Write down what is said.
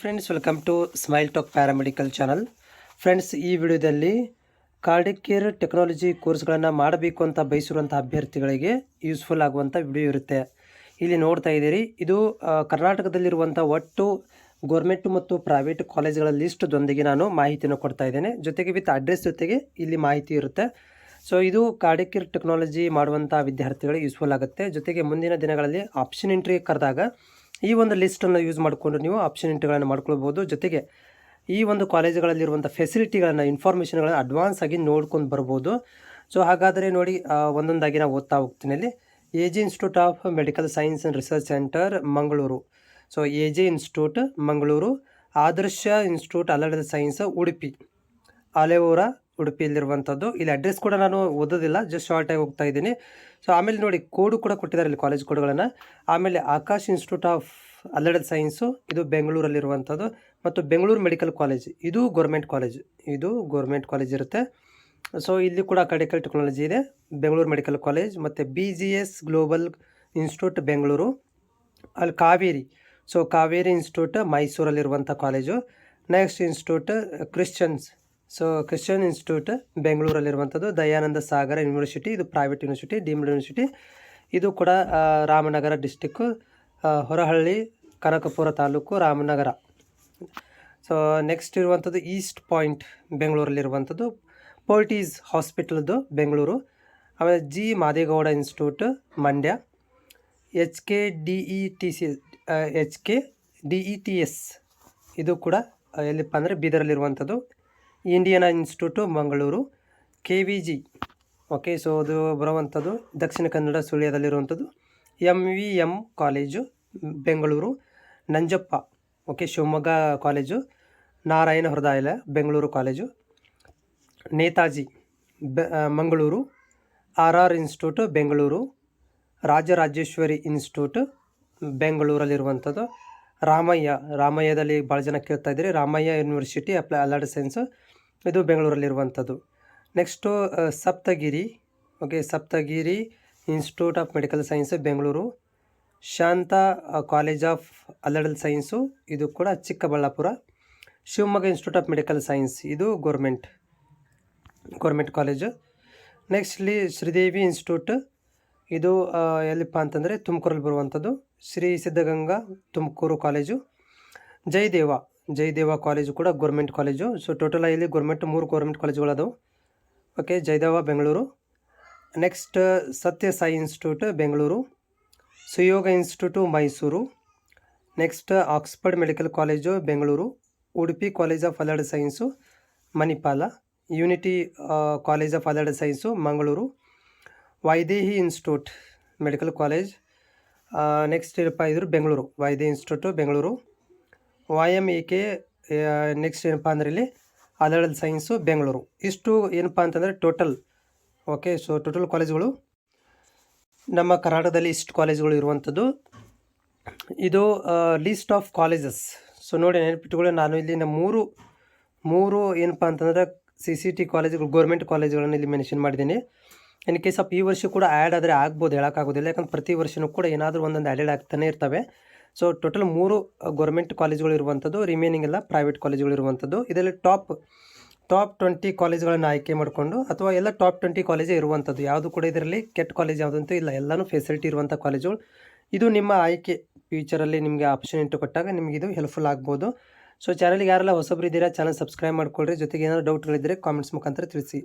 Friends, welcome to smile talk paramedical channel. Friends, ಈ ವಿಡಿಯೋದಲ್ಲಿ cardiac care technology ಕೋರ್ಸ್ಗಳನ್ನು ಮಾಡಬೇಕು ಅಂತ ಬಯಸಿರುವಂಥ ಅಭ್ಯರ್ಥಿಗಳಿಗೆ ಯೂಸ್ಫುಲ್ ಆಗುವಂಥ ವಿಡಿಯೋ ಇರುತ್ತೆ. ಇಲ್ಲಿ ನೋಡ್ತಾ ಇದ್ದೀರಿ, ಇದು ಕರ್ನಾಟಕದಲ್ಲಿರುವಂಥ ಒಟ್ಟು ಗೌರ್ಮೆಂಟ್ ಮತ್ತು ಪ್ರೈವೇಟ್ ಕಾಲೇಜ್ಗಳ ಲಿಸ್ಟ್ದೊಂದಿಗೆ ನಾನು ಮಾಹಿತಿಯನ್ನು ಕೊಡ್ತಾ ಇದ್ದೇನೆ. ಜೊತೆಗೆ ವಿತ್ ಅಡ್ರೆಸ್ ಜೊತೆಗೆ ಇಲ್ಲಿ ಮಾಹಿತಿ ಇರುತ್ತೆ. ಸೊ ಇದು ಕಾರ್ಡಿಯಕ್ ಕೇರ್ ಟೆಕ್ನಾಲಜಿ ಮಾಡುವಂಥ ವಿದ್ಯಾರ್ಥಿಗಳಿಗೆ ಯೂಸ್ಫುಲ್ ಆಗುತ್ತೆ. ಜೊತೆಗೆ ಮುಂದಿನ ದಿನಗಳಲ್ಲಿ ಆಪ್ಷನ್ ಎಂಟ್ರಿ ಕರೆದಾಗ ಈ ಒಂದು ಲಿಸ್ಟನ್ನು ಯೂಸ್ ಮಾಡಿಕೊಂಡು ನೀವು ಆಪ್ಷನ್ ಎಂಟ್ರಿಗಳನ್ನು ಮಾಡ್ಕೊಳ್ಬೋದು. ಜೊತೆಗೆ ಈ ಒಂದು ಕಾಲೇಜುಗಳಲ್ಲಿರುವಂಥ ಫೆಸಿಲಿಟಿಗಳನ್ನು, ಇನ್ಫಾರ್ಮೇಷನ್ಗಳನ್ನು ಅಡ್ವಾನ್ಸ್ ಆಗಿ ನೋಡ್ಕೊಂಡು ಬರ್ಬೋದು. ಸೊ ಹಾಗಾದರೆ ನೋಡಿ, ಒಂದೊಂದಾಗಿ ನಾವು ಓದ್ತಾ ಹೋಗ್ತೀನಿ. ಅಲ್ಲಿ A J institute of medical science and research centre Mangaluru. So A J institute Mangaluru, Adarsha institute allied science Udupi, Alevoor ಉಡುಪಿಯಲ್ಲಿರುವಂಥದ್ದು. ಇಲ್ಲಿ ಅಡ್ರೆಸ್ ಕೂಡ ನಾನು ಓದೋದಿಲ್ಲ, ಜಸ್ಟ್ ಶಾರ್ಟಾಗಿ ಹೋಗ್ತಾ ಇದ್ದೀನಿ. ಸೊ ಆಮೇಲೆ ನೋಡಿ, ಕೋಡು ಕೂಡ ಕೊಟ್ಟಿದ್ದಾರೆ ಇಲ್ಲಿ, ಕಾಲೇಜ್ ಕೋಡ್ಗಳನ್ನು. ಆಮೇಲೆ Akash institute of allied science, ಇದು ಬೆಂಗಳೂರಲ್ಲಿರುವಂಥದ್ದು. ಮತ್ತು ಬೆಂಗಳೂರು ಮೆಡಿಕಲ್ ಕಾಲೇಜ್, ಇದು ಗೌರ್ಮೆಂಟ್ ಕಾಲೇಜ್ ಇರುತ್ತೆ. ಸೊ ಇಲ್ಲಿ ಕೂಡ ಕಾರ್ಡಿಯಕ್ ಟೆಕ್ನಾಲಜಿ ಇದೆ, ಬೆಂಗಳೂರು ಮೆಡಿಕಲ್ ಕಾಲೇಜ್. ಮತ್ತು BGS ಗ್ಲೋಬಲ್ ಇನ್ಸ್ಟಿಟ್ಯೂಟ್ ಬೆಂಗಳೂರು. ಅಲ್ಲಿ ಕಾವೇರಿ, ಸೊ ಕಾವೇರಿ ಇನ್ಸ್ಟಿಟ್ಯೂಟ್ ಮೈಸೂರಲ್ಲಿರುವಂಥ college. Next institute Christian institute ಬೆಂಗಳೂರಲ್ಲಿರುವಂಥದ್ದು. ದಯಾನಂದ ಸಾಗರ ಯೂನಿವರ್ಸಿಟಿ, ಇದು ಪ್ರೈವೇಟ್ ಯೂನಿವರ್ಸಿಟಿ, ಡೀಮ್ಡ್ ಯೂನಿವರ್ಸಿಟಿ. ಇದು ಕೂಡ Ramanagara district, Horahalli, Kanakapura taluk, Ramanagara. So next ಇರುವಂಥದ್ದು ಈಸ್ಟ್ ಪಾಯಿಂಟ್ ಬೆಂಗಳೂರಲ್ಲಿರುವಂಥದ್ದು, ಪೋರ್ಟೀಸ್ ಹಾಸ್ಪಿಟಲ್ದು ಬೆಂಗಳೂರು. ಆಮೇಲೆ G Madegowda institute Mandya. HKDETS ಇದು ಕೂಡ ಎಲ್ಲಿಪ್ಪ ಅಂದರೆ ಬೀದರಲ್ಲಿರುವಂಥದ್ದು. Indian institute Mangaluru. KVG, okay, so ಅದು ಬರುವಂಥದ್ದು ದಕ್ಷಿಣ ಕನ್ನಡ ಸುಳ್ಯದಲ್ಲಿರುವಂಥದ್ದು. MVM college Bengaluru. Nanjappa, okay, Shivamogga college. Narayana Hrudayalaya Bengaluru college. Netaji Mangaluru. RR institute Bengaluru. Rajarajeshwari institute ಬೆಂಗಳೂರಲ್ಲಿರುವಂಥದ್ದು. ರಾಮಯ್ಯದಲ್ಲಿ ಭಾಳ ಜನ ಕೇಳ್ತಾ ಇದ್ದೀರಿ, ರಾಮಯ್ಯ ಯೂನಿವರ್ಸಿಟಿ ಅಲರ್ಟ್ ಸೈನ್ಸ್, ಇದು ಬೆಂಗಳೂರಲ್ಲಿರುವಂಥದ್ದು. Next Saptagiri, okay, Saptagiri institute of medical science Bengaluru. Shanta college of allied science, ಇದು ಕೂಡ Chikkaballapura. Shivamogga institute of medical science, ಇದು ಗೌರ್ಮೆಂಟ್ ಕಾಲೇಜು. ನೆಕ್ಸ್ಟ್ ಇಲ್ಲಿ ಶ್ರೀದೇವಿ ಇನ್ಸ್ಟಿಟ್ಯೂಟ್, ಇದು ಎಲ್ಲಿಪ್ಪ ಅಂತಂದರೆ ತುಮಕೂರಲ್ಲಿ ಬರುವಂಥದ್ದು. ಶ್ರೀ ಸಿದ್ಧಗಂಗಾ ತುಮಕೂರು ಕಾಲೇಜು. ಜಯದೇವ ಕಾಲೇಜು ಕೂಡ ಗೌರ್ಮೆಂಟ್ ಕಾಲೇಜು. ಸೊ ಟೋಟಲ್ ಇಲ್ಲಿ 3 ಗೌರ್ಮೆಂಟ್ ಕಾಲೇಜುಗಳದವು. Okay, Jayadeva Bengaluru. Next Sathya Sai institute Bengaluru. Suyoga institute Mysuru. Next Oxford medical college Bengaluru. Udupi college of allied science Manipal. Unity college of allied science Mangaluru. Vaidehi institute medical college. Next ಏನಪ್ಪ ಇದ್ರು Bengaluru, Vaidehi institute Bengaluru. YMEK, next ಏನಪ್ಪ ಅಂದರೆ ಇಲ್ಲಿ alert science Bengaluru. ಇಷ್ಟು ಏನಪ್ಪ ಅಂತಂದರೆ ಟೋಟಲ್. ಓಕೆ, ಸೊ ಟೋಟಲ್ ಕಾಲೇಜುಗಳು ನಮ್ಮ ಕರ್ನಾಟಕದಲ್ಲಿ ಇಷ್ಟು ಕಾಲೇಜುಗಳು ಇರುವಂಥದ್ದು. ಇದು ಲಿಸ್ಟ್ ಆಫ್ ಕಾಲೇಜಸ್. ಸೊ ನೋಡಿ, ನೆನಪಿಟ್ಟುಕೊಳ್ಳಿ, ನಾನು ಇಲ್ಲಿನ ಮೂರು ಏನಪ್ಪ ಅಂತಂದರೆ CCT ಕಾಲೇಜುಗಳು, ಗೌರ್ಮೆಂಟ್ ಕಾಲೇಜುಗಳನ್ನು ಇಲ್ಲಿ ಮೆನ್ಷನ್ ಮಾಡಿದ್ದೀನಿ. ಇನ್ ಕೇಸ್ ಆಫ್ ಈ ವರ್ಷ ಕೂಡ ಆ್ಯಡ್ ಆದರೆ ಆಗ್ಬೋದು, ಹೇಳೋಕ್ಕಾಗೋದಿಲ್ಲ. ಯಾಕಂದ್ರೆ ಪ್ರತಿ ವರ್ಷವೂ ಕೂಡ ಏನಾದರೂ ಒಂದೊಂದು ಆ್ಯಡೆಡ್ ಆಗ್ತಾನೆ ಇರ್ತವೆ. ಸೊ ಟೋಟಲ್ 3 ಗೌರ್ಮೆಂಟ್ ಕಾಲೇಜುಗಳು ಇರುವಂಥದ್ದು, ರಿಮೈನಿಂಗ್ ಎಲ್ಲ ಪ್ರೈವೇಟ್ ಕಾಲೇಜುಗಳು ಇರುವಂಥದ್ದು. ಇದರಲ್ಲಿ ಟಾಪ್ 20 ಕಾಲೇಜುಗಳನ್ನು ಆಯ್ಕೆ ಮಾಡಿಕೊಂಡು, ಅಥವಾ ಎಲ್ಲ ಟಾಪ್ 20 ಕಾಲೇಜೇ ಇರುವಂಥದ್ದು. ಯಾವುದು ಕೂಡ ಇದರಲ್ಲಿ ಕೆಟ್ಟ ಕಾಲೇಜ್ ಯಾವುದಂತೂ ಇಲ್ಲ, ಎಲ್ಲನೂ ಫೆಸಿಲಿಟಿ ಇರುವಂಥ ಕಾಲೇಜುಗಳು. ಇದು ನಿಮ್ಮ ಆಯ್ಕೆ, ಫ್ಯೂಚರಲ್ಲಿ ನಿಮಗೆ ಆಪ್ಷನ್ ಇಂಟು ಕೊಟ್ಟಾಗ ನಿಮಗೆ ಇದು ಹೆಲ್ಪ್ಫುಲ್ ಆಗ್ಬೋದು. ಸೊ ಚಾನಲ್ಗೆ ಯಾರೆಲ್ಲ ಹೊಸಬರು ಇದ್ದೀರಾ, ಚಾನಲ್ ಸಬ್ಸ್ಕ್ರೈಬ್ ಮಾಡ್ಕೊಳ್ರಿ. ಜೊತೆಗೆ ಏನಾದರೂ ಡೌಟ್ಗಳಿದ್ದರೆ ಕಾಮೆಂಟ್ಸ್ ಮುಖಾಂತರ ತಿಳಿಸಿ.